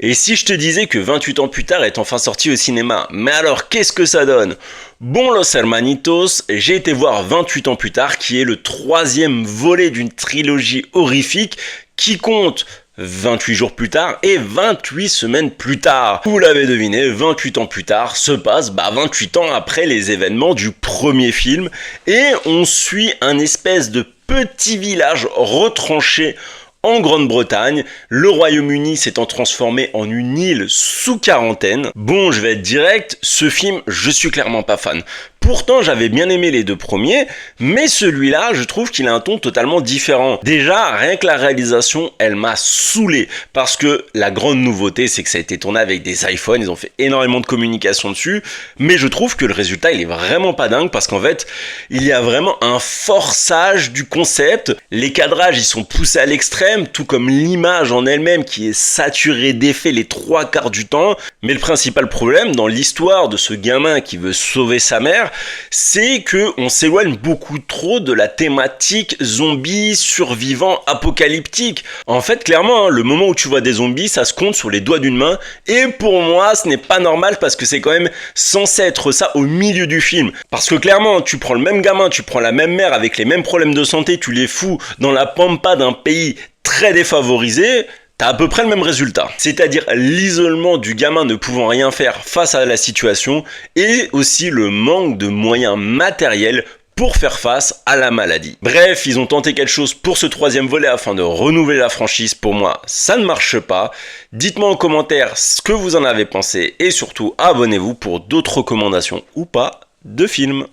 Et si je te disais que 28 ans plus tard est enfin sorti au cinéma, mais alors qu'est-ce que ça donne? Bon Los Hermanitos, j'ai été voir 28 ans plus tard, qui est le troisième volet d'une trilogie horrifique qui compte 28 jours plus tard et 28 semaines plus tard. Vous l'avez deviné, 28 ans plus tard se passe 28 ans après les événements du premier film et on suit un espèce de petit village retranché en Grande-Bretagne, le Royaume-Uni s'étant transformé en une île sous quarantaine. Bon, je vais être direct, ce film, je suis clairement pas fan. Pourtant, j'avais bien aimé les deux premiers, mais celui-là, je trouve qu'il a un ton totalement différent. Déjà, rien que la réalisation, elle m'a saoulé, parce que la grande nouveauté, c'est que ça a été tourné avec des iPhones, ils ont fait énormément de communication dessus, mais je trouve que le résultat, il est vraiment pas dingue, parce qu'en fait, il y a vraiment un forçage du concept. Les cadrages, ils sont poussés à l'extrême, tout comme l'image en elle-même qui est saturée d'effets les trois quarts du temps. Mais le principal problème dans l'histoire de ce gamin qui veut sauver sa mère, c'est que on s'éloigne beaucoup trop de la thématique zombie, survivant, apocalyptique. En fait, clairement, le moment où tu vois des zombies, ça se compte sur les doigts d'une main. Et pour moi, ce n'est pas normal parce que c'est quand même censé être ça au milieu du film. Parce que clairement, tu prends le même gamin, tu prends la même mère avec les mêmes problèmes de santé, tu les fous dans la pampa d'un pays très défavorisé, t'as à peu près le même résultat. C'est-à-dire l'isolement du gamin ne pouvant rien faire face à la situation et aussi le manque de moyens matériels pour faire face à la maladie. Bref, ils ont tenté quelque chose pour ce troisième volet afin de renouveler la franchise. Pour moi, ça ne marche pas. Dites-moi en commentaire ce que vous en avez pensé et surtout abonnez-vous pour d'autres recommandations ou pas de films.